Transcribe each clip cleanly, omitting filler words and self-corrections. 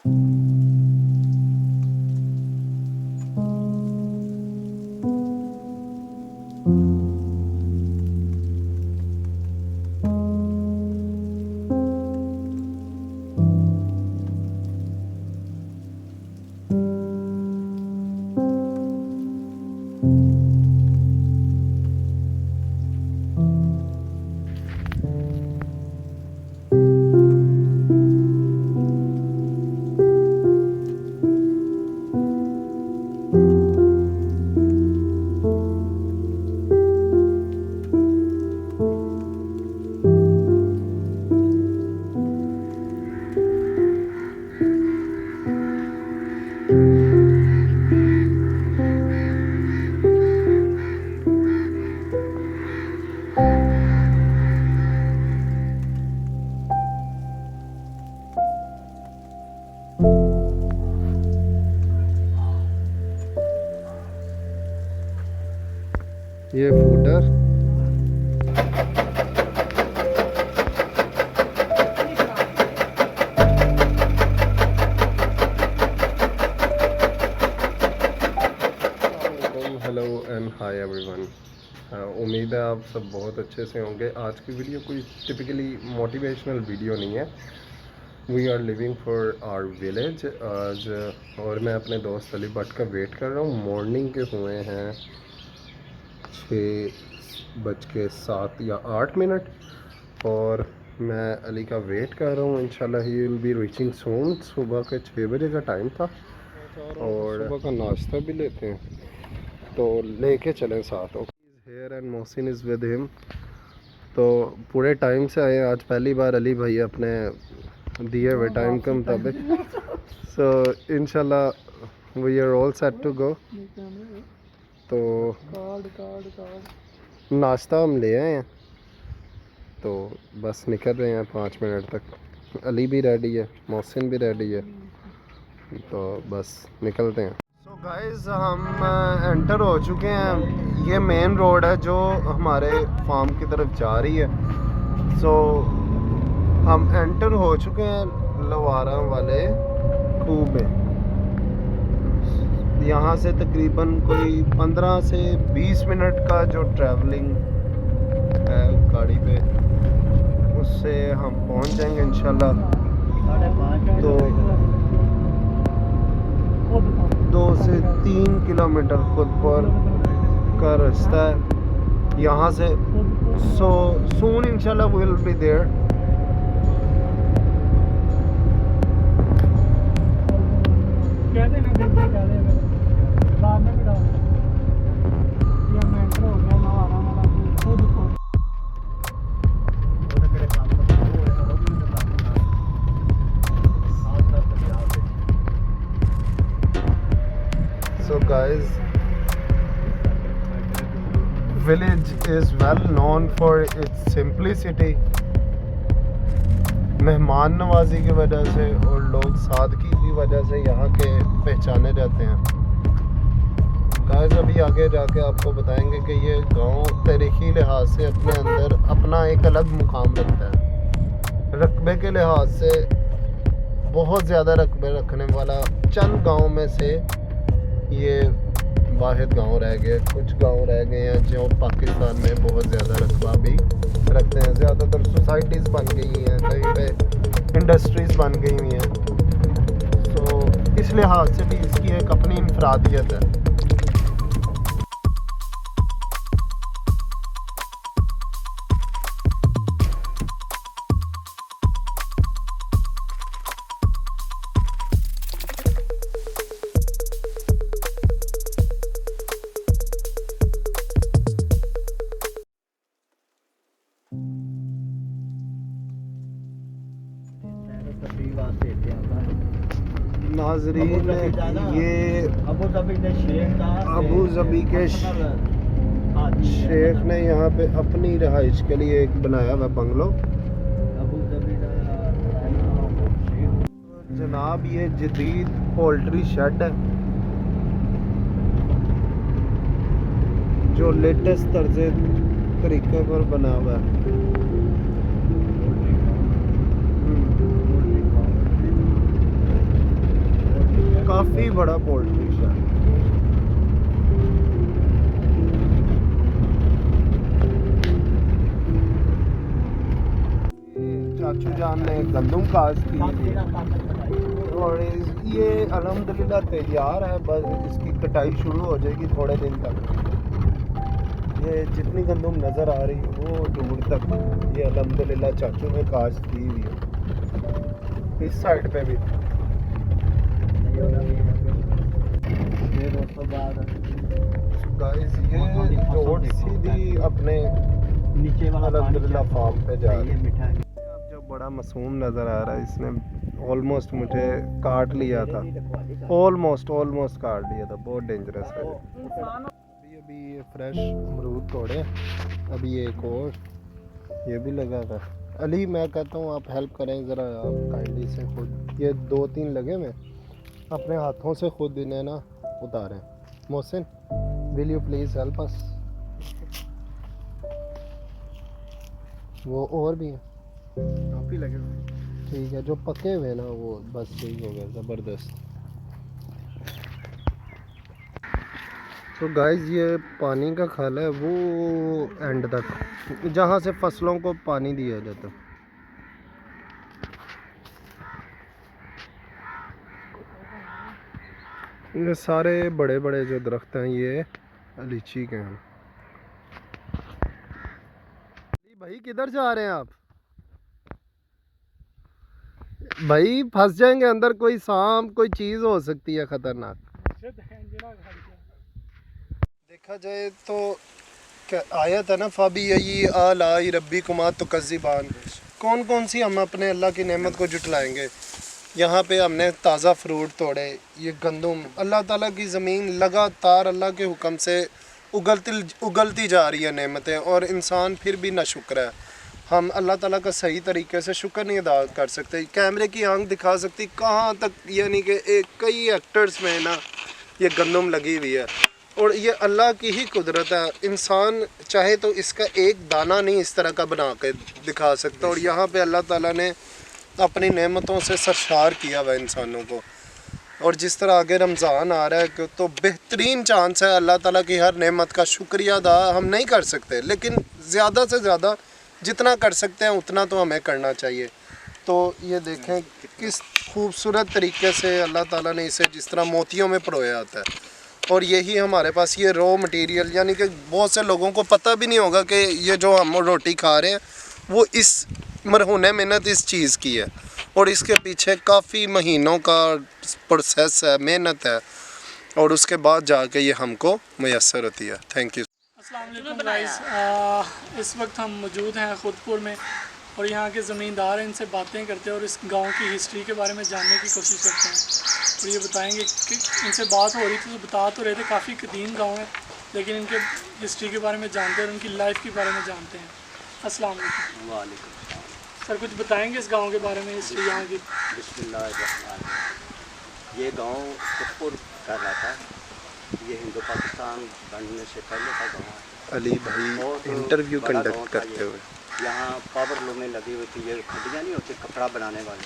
یہ فوڈر hello and hi everyone ون. امید ہے آپ سب بہت اچھے سے ہوں گے. آج کی ویڈیو کوئی ٹپکلی موٹیویشنل ویڈیو نہیں ہے. We are living for our village آج, اور میں اپنے دوست علی بٹ کا ویٹ کر رہا ہوں. مارننگ کے ہوئے ہیں 6:07 یا 8 اور میں علی کا ویٹ کر رہا ہوں. انشاءاللہ ہی ول بی ریچنگ سون. صبح کے 6 بجے کا ٹائم تھا اور صبح کا ناشتہ بھی لیتے ہیں تو لے کے چلیں ساتھ. Here and Mohsin is with ہم. تو پورے ٹائم سے آئے. آج پہلی بار علی بھائی اپنے دیے ہوئے ٹائم کے مطابق. سو انشاءاللہ we are all set to go. تو ناشتہ ہم لے آئے ہیں تو بس نکل رہے ہیں 5 منٹ تک. علی بھی ریڈی ہے, محسن بھی ریڈی ہے, تو بس نکلتے ہیں. سو گائز ہم انٹر ہو چکے ہیں. یہ مین روڈ ہے جو ہمارے فارم کی طرف جا رہی ہے. سو ہم انٹر ہو چکے ہیں لوارا والے خوہ میں. یہاں سے تقریباً کوئی 15 سے 20 منٹ کا جو ٹریولنگ ہے گاڑی پہ, اس سے ہم پہنچ جائیں گے انشاءاللہ. تو 2 سے 3 کلومیٹر خود پر کا رستہ ہے یہاں سے. سو سون انشاءاللہ we will be there. So guys, village is well known for its simplicity. مہمان نوازی کی وجہ سے اور لوگ سادگی کی وجہ سے یہاں کے پہچانے جاتے ہیں. guys ابھی آگے جا کے آپ کو بتائیں گے کہ یہ گاؤں تاریخی لحاظ سے اپنے اندر اپنا ایک الگ مقام رکھتا ہے. رقبے کے لحاظ سے بہت زیادہ رقبے رکھنے والا چند گاؤں میں سے یہ واحد گاؤں رہ گئے. کچھ گاؤں رہ گئے ہیں جو پاکستان میں بہت زیادہ رقبہ بھی رکھتے ہیں. زیادہ تر سوسائٹیز بن گئی ہیں, کہیں پہ انڈسٹریز بن گئی ہوئی ہیں. تو اس لحاظ سے بھی اس کی ایک اپنی انفرادیت ہے. ناظرین یہ ابو ظبی کے شیخ نے یہاں پہ اپنی رہائش کے لیے ایک بنایا ہوا بنگلو. جناب یہ جدید پولٹری شیڈ ہے جو لیٹسٹ طرز طریقے پر بنا ہوا ہے. काफ़ी बड़ा पोल्ट्री शॉप। चाचू जान ने गंदम काश्त की और ये अल्हम्दुलिल्लाह तैयार है, बस इसकी कटाई शुरू हो जाएगी थोड़े दिन तक। ये जितनी गंदम नज़र आ रही है वो दूर तक ये अल्हम्दुलिल्लाह चाचू ने काश्त की हुई है। इस साइड पे भी गाइस ये रोड सीधी अपने नीचे अल्हम्दुलिल्लाह फार्म पे जा रही है। अब जो बड़ा मासूम नज़र आ रहा है, इसने ऑलमोस्ट मुझे काट लिया था, ऑलमोस्ट काट लिया था, बहुत डेंजरस है। अभी ये फ्रेश अमरूद तोड़े, अभी ये एक और ये भी लगा था। अली मैं कहता हूँ आप हेल्प करें ज़रा, आप काइंडली से खुद ये 2-3 लगे में अपने हाथों से खुद इन्हें ना उतारें। Mohsin will you please help us. वो और भी हैं काफ़ी लगे हुए, ठीक है, जो पके हुए ना वो बस ठीक हो गया, ज़बरदस्त। तो गाइस ये पानी का खाला है वो एंड तक जहाँ से फसलों को पानी दिया जाता है। ये सारे बड़े बड़े जो दरख्त हैं ये लीची के हैं। भाई किधर जा रहे हैं आप? भाई फंस जाएंगे अंदर, कोई सांप कोई चीज़ हो सकती है खतरनाक। देखा जाए तो क्या आयत है ना, फ़ाबी यही आलाई रब्बी कुमा तुकज़्ज़िबान, कौन कौन सी हम अपने अल्लाह की नेमत को जुटलाएंगे। यहाँ पे हमने ताज़ा फ्रूट तोड़े, ये गंदम, अल्लाह ताला की ज़मीन लगातार अल्लाह के हुक्म से उगलती जा रही है नेमतें, और इंसान फिर भी नाशुक्र है। हम अल्लाह ताला का सही तरीके से शुक्र नहीं अदा कर सकते। कैमरे की आंख दिखा सकती कहाँ तक, यानी कि कई हेक्टर्स में ना ये गंदम लगी हुई है, और ये अल्लाह की ही कुदरत है। इंसान चाहे तो इसका एक दाना नहीं इस तरह का बना के दिखा सकता, और यहाँ पे अल्लाह ताला ने अपनी नेमतों से सरशार किया हुआ इंसानों को। और जिस तरह आगे रमज़ान आ रहा है तो बेहतरीन चांस है, अल्लाह ताला की हर नेमत का शुक्रिया अदा हम नहीं कर सकते, लेकिन ज़्यादा से ज़्यादा जितना कर सकते हैं उतना तो हमें करना चाहिए। तो ये देखें किस खूबसूरत तरीके से अल्लाह ताला ने इसे जिस तरह मोतियों में परोया आता है, और यही हमारे पास ये रॉ मटेरियल, यानी कि बहुत से लोगों को पता भी नहीं होगा कि ये जो हम रोटी खा रहे हैं वो इस मरहूने मेहनत इस चीज़ की है, और इसके पीछे काफ़ी महीनों का प्रोसेस है, मेहनत है, और उसके बाद जाके ये हमको मैसर होती है। Thank you. अस्सलाम वालेकुम गाइस, इस वक्त हम मौजूद हैं खुदपुर में, और यहाँ के ज़मींदार हैं, इनसे बातें करते हैं और इस गांव की हिस्ट्री के बारे में जानने की कोशिश करते हैं। और ये बताएंगे कि इनसे बात हो रही थी तो बता तो रहे थे काफ़ी कदीम गांव है, लेकिन इनके हिस्ट्री के बारे में जानते हैं और उनकी लाइफ के बारे में जानते हैं। अस्सलाम वालेकुम। वालेकुम सर कुछ बताएंगे इस गाँव के बारे में, हिस्ट्री यहाँ की? बिस्मिल्लाहिर्रहमानिर्रहीम। ये गाँव खुदपुर कहलाता है, ये हिंदू पाकिस्तान बनने से पहले का गाँव है। अली भाई इंटरव्यू कंडक्ट करते हुए यहाँ पावर लूमें लगी हुई थी, ये खड्डियाँ नहीं होती कपड़ा बनाने वाली,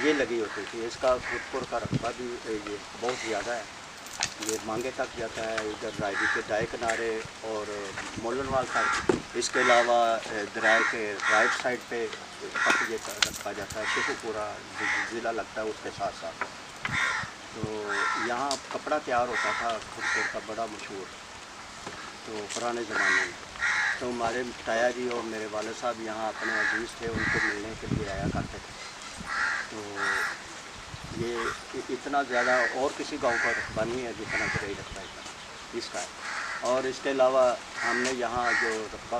ये लगी होती थी। इसका खुदपुर का रकबा भी ये बहुत ज़्यादा है, ये मांगे तक जाता है, इधर रायदी के दाएँ किनारे और मोलनवाल तक। इसके अलावा दराय के राइट साइड पे तक ये रखा जाता है, शेखुपुरा ज़िला लगता है उसके साथ साथ। तो यहाँ कपड़ा तैयार होता था खुदपुर का, बड़ा मशहूर, तो पुराने ज़माने में। तो हमारे ताया जी और मेरे वाले साहब यहाँ अपने अजीज़ थे, उनको मिलने के लिए आया करते थे। तो ये इतना ज़्यादा और किसी गांव का रकबा नहीं है जितना गरई रकबा इसका है। और इसके अलावा हमने यहाँ जो रकबा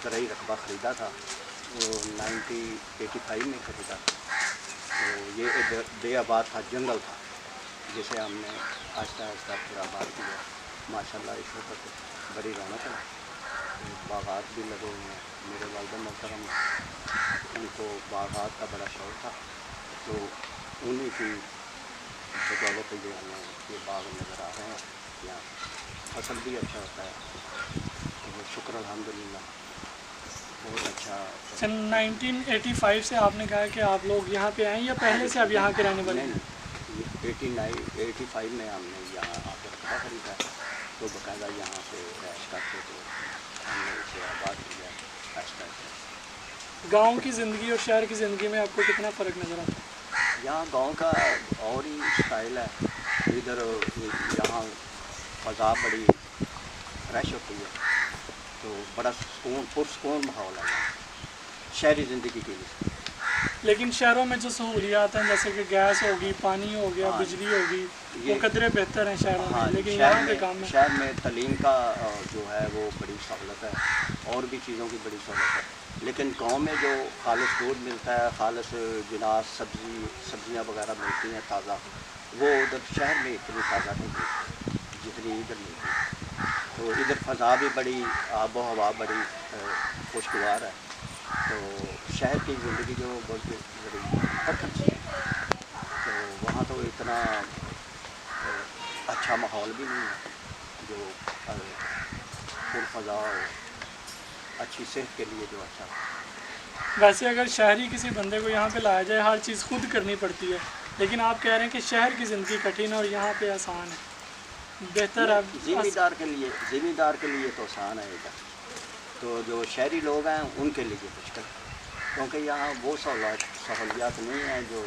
गरई रकबा ख़रीदा था वो 1985 में ख़रीदा था। तो ये बेआबाद था, जंगल था, जिसे हमने आहिस्ता आहिस्ता फिर आबाद किया। माशाल्लाह इस वक्त बड़ी रौनक है, बागात भी लगे हुए हैं। मेरे वालिद मोहतरम उनको बागात का बड़ा शौक़ था, तो उन्हीं की बदौलत ये हमें ये बाग नज़र आ रहे हैं। यहाँ फसल भी अच्छा होता है, तो शुक्र अल्हम्दुलिल्लाह बहुत अच्छा। सन 1985 से आपने कहा कि आप लोग यहाँ पे आए, या पहले से आप यहाँ के रहने वाले हैं? 85 में हमने यहाँ आकर रकबा खरीदा, तो बाकायदा यहाँ से रैश करके तो हमने इसे आबाद किया रैश करके। गांव की ज़िंदगी और शहर की ज़िंदगी में आपको कितना फ़र्क नज़र आता है? यहाँ गांव का और ही स्टाइल है, इधर यहाँ फ़ज़ा बड़ी फ्रेश होती है, तो बड़ा पुरसकून माहौल है शहरी ज़िंदगी के लिए। लेकिन शहरों में जो सहूलियात हैं जैसे कि गैस होगी, पानी हो गया, हाँ, बिजली होगी, वो ये- कदरे बेहतर हैं शहरों हाँ, में, लेकिन यहाँ के काम में शहर में तालीम का जो है वो बड़ी सहूलत है और भी चीज़ों की बड़ी सहूलत है, लेकिन गांव में जो खालिश दूध मिलता है, खालिश जिनास सब्जियां वगैरह मिलती हैं ताज़ा, वो उधर शहर में इतनी ताज़ा नहीं मिलती जितनी इधर मिलती है। तो इधर फ़ज़ा भी बड़ी, आबो हवा बड़ी खुशगवार है, तो शहर की ज़िंदगी जो बहुत बड़ी कठिन सी है, तो वहाँ तो इतना अच्छा माहौल भी नहीं है जो पुरफ़ज़ा और अच्छी सेहत के लिए जो अच्छा है। वैसे अगर शहरी किसी बंदे को यहाँ पे लाया जाए, हर चीज़ खुद करनी पड़ती है, लेकिन आप कह रहे हैं कि शहर की ज़िंदगी कठिन है और यहाँ पे आसान है, बेहतर है। ज़िम्मेदार के लिए तो आसान है इधर, तो जो शहरी लोग हैं उनके लिए मुश्किल, क्योंकि यहाँ वो सहूलियात नहीं हैं जो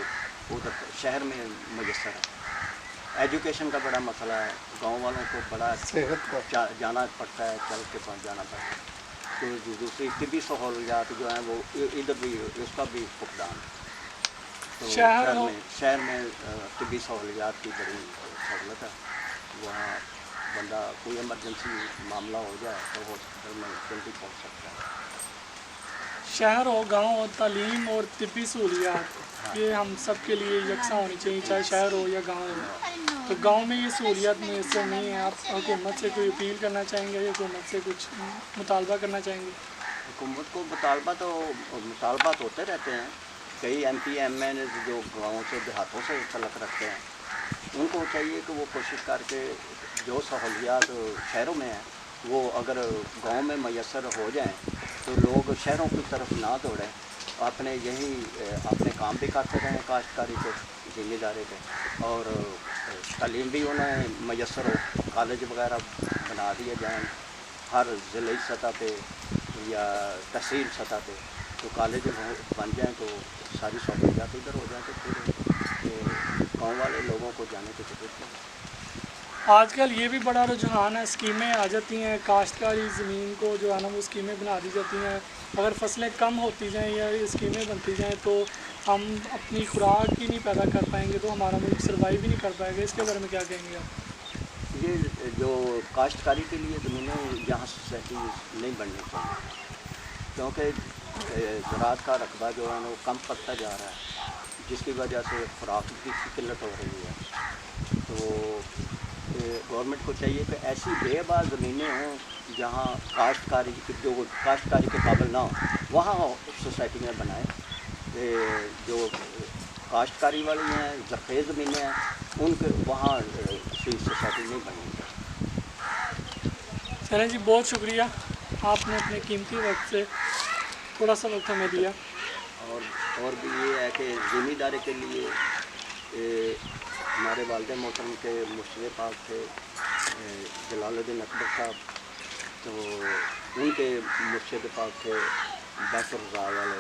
उधर शहर में मुयस्सर है। एजुकेशन का बड़ा मसला है, गांव वालों को बड़ा सेहत का जाना पड़ता है, चल के पास जाना पड़ता है, तो दूसरी तिब्बी सहूलियात जो हैं वो इधर भी उसका भी फुकदान है। तो शहर में तिब्बी सहूलियात की बड़ी सहूलत है, वहाँ बंदा कोई इमरजेंसी मामला हो जाए तो हॉस्पिटल में जल्दी पहुँच सकता है। शहर हो, गांव हो, तालीम और तिब्बी सहूलियात ये हम सब के लिए यकसा होनी चाहिए, चाहे शहर हो या गांव हो। तो गांव में ये सहूलियात मुयसर नहीं है, आप हुकूमत से कोई अपील करना चाहेंगे या हुकूमत से कुछ मुतालबा करना चाहेंगे? हुकूमत को मुतालबात होते रहते हैं, कई MP MN जो गाँव से देहातों से तल्लुक़ रखते हैं, उनको चाहिए कि वो कोशिश करके जो सहूलियात शहरों में हैं वो अगर गांव में मैसर हो जाएं तो लोग शहरों की तरफ ना दौड़ें, अपने अपने काम भी करते रहें काश्तकारी के ज़िम्मेदारी पे, और तालीम भी उन्हें मैसर हो, कॉलेज वगैरह बना दिए जाएँ हर ज़िले सतह पे या तहसील सतह पे, तो कॉलेज बन जाएँ तो सारी सहूलियात इधर हो जाए, तो फिर गाँव वाले लोगों को जाने की ज़रूरत नहीं। आजकल ये भी बड़ा रुझान है, स्कीमें आ जाती हैं, काश्तकारी ज़मीन को जो है ना वो स्कीमें बना दी जाती हैं, अगर फसलें कम होती जाएं या ये स्कीमें बनती जाएं तो हम अपनी खुराक ही नहीं पैदा कर पाएंगे, तो हमारा मुल्क सर्वाइव ही नहीं कर पाएगा। इसके बारे में क्या कहेंगे आप? ये जो काश्तकारी के लिए ज़मीनें यहाँ सही नहीं बननी चाहिए, क्योंकि ज़राअत का रकबा जो है वो कम पड़ता जा रहा है, जिसकी वजह से खुराक की किल्लत हो रही है। तो गवर्नमेंट को चाहिए कि ऐसी बेबाक ज़मीनें हों जहाँ काश्तकारी के काबिल ना हो, वहाँ सोसाइटी में बनाएं। जो काश्तकारी वाली हैं, ज़रख़ेज़ ज़मीनें हैं, उनके वहाँ सोसाइटी नहीं बनी। चलें जी, बहुत शुक्रिया, आपने अपने कीमती वक्त से थोड़ा सा वक्त हमें दिया। और भी ये है कि ज़िम्मेदारी के लिए हमारे वालिद मोहतरम के मुर्शिद पाक थे जलालुद्दीन अकबर साहब, तो उनके मुर्शिद पाक थे बैतुर रज़ा वाले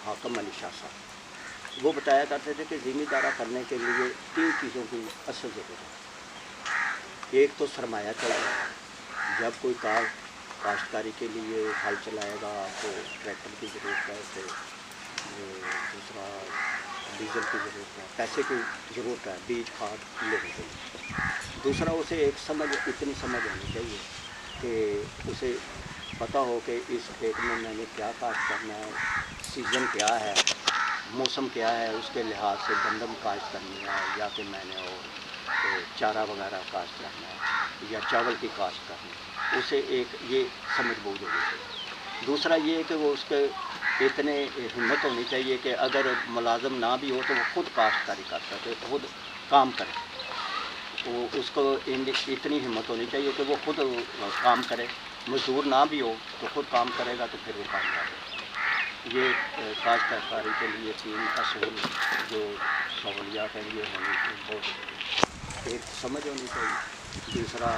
हाकिम अली शाह साहब। वो बताया करते थे कि ज़िम्मेदारा करने के लिए 3 चीज़ों की असल ज़रूरत है। एक तो सरमाया चाहिए, जब कोई काश्तकारी के लिए हल चलाएगा तो ट्रैक्टर की ज़रूरत है, तो दूसरा डीजल की ज़रूरत है, पैसे की ज़रूरत है, बीज खाद लेने के लिए। दूसरा उसे इतनी समझ होनी चाहिए कि उसे पता हो कि इस खेत में मैंने क्या काश्त करना है, सीज़न क्या है, मौसम क्या है, उसके लिहाज से गंदम काश्त करनी है या कि मैंने और चारा वगैरह काश्त करना है या चावल की काश्त करनी है, उसे एक ये समझ बहुत ज़रूरी है। दूसरा ये है कि वो उसके इतने हिम्मत होनी चाहिए कि अगर मुलाज़म ना भी हो तो वो खुद काश्तकारी कर सके, खुद काम करे, तो उसको इतनी हिम्मत होनी चाहिए कि वो खुद काम करे, मजदूर ना भी हो तो खुद काम करेगा तो फिर वो कामयाब है। ये काश्तकारी के लिए 3 असूल जो सहूलियात हैं ये होनी बहुत, एक समझ होनी चाहिए, दूसरा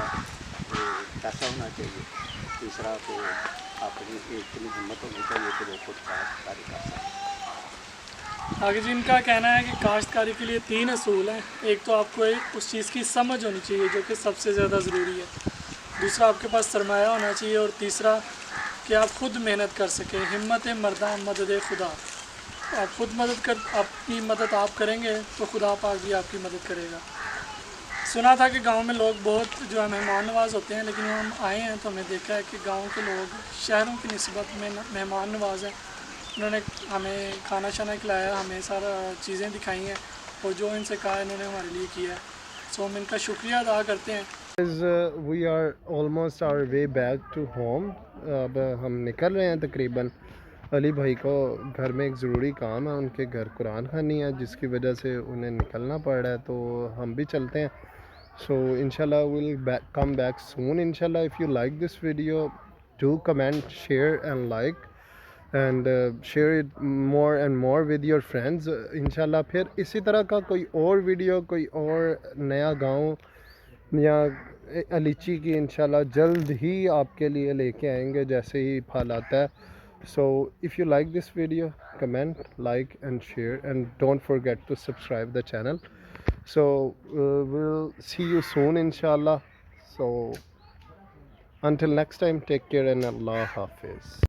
पैसा होना चाहिए, तीसरा को अपनी इतनी हिम्मत होनी चाहिए कि वो खुद काश्तकारी कर सकें। आगे जी इनका कहना है कि काश्तकारी के लिए 3 असूल हैं। एक तो आपको उस चीज़ की समझ होनी चाहिए जो कि सबसे ज़्यादा ज़रूरी है, दूसरा आपके पास सरमाया होना चाहिए, और तीसरा कि आप खुद मेहनत कर सकें। हिम्मत मर्दा मदद खुदा, आप खुद अपनी मदद आप करेंगे तो खुदा पाक भी आपकी मदद करेगा। सुना था कि गांव में लोग बहुत जो है मेहमान नवाज होते हैं, लेकिन हम आए हैं तो हमें देखा है कि गांव के लोग शहरों की निस्बत में मेहमान नवाज हैं। उन्होंने हमें खाना शाना खिलाया, हमें सारा चीज़ें दिखाई हैं, और जो इनसे कहा इन्होंने हमारे लिए किया है, सो हम इनका शुक्रिया अदा करते हैं। We are almost our way back to home. अब हम निकल रहे हैं तकरीबन। अली भाई को घर में एक ज़रूरी काम है, उनके घर कुरान खानी है जिसकी वजह से उन्हें निकलना पड़ रहा है, तो हम भी चलते हैं। सो इंशाल्लाह विल कम बैक सून इंशाल्लाह। If you like this video do comment share and like and share it more and more with your friends. इंशाल्लाह फिर इसी तरह का कोई और वीडियो, कोई और नया गाँव या अलीची की इंशाल्लाह जल्द ही आपके लिए लेके आएंगे जैसे ही फल आता है। So if you like this video, comment, like and share, and don't forget to subscribe the channel. So we'll see you soon inshallah. So until next time, take care and Allah Hafiz.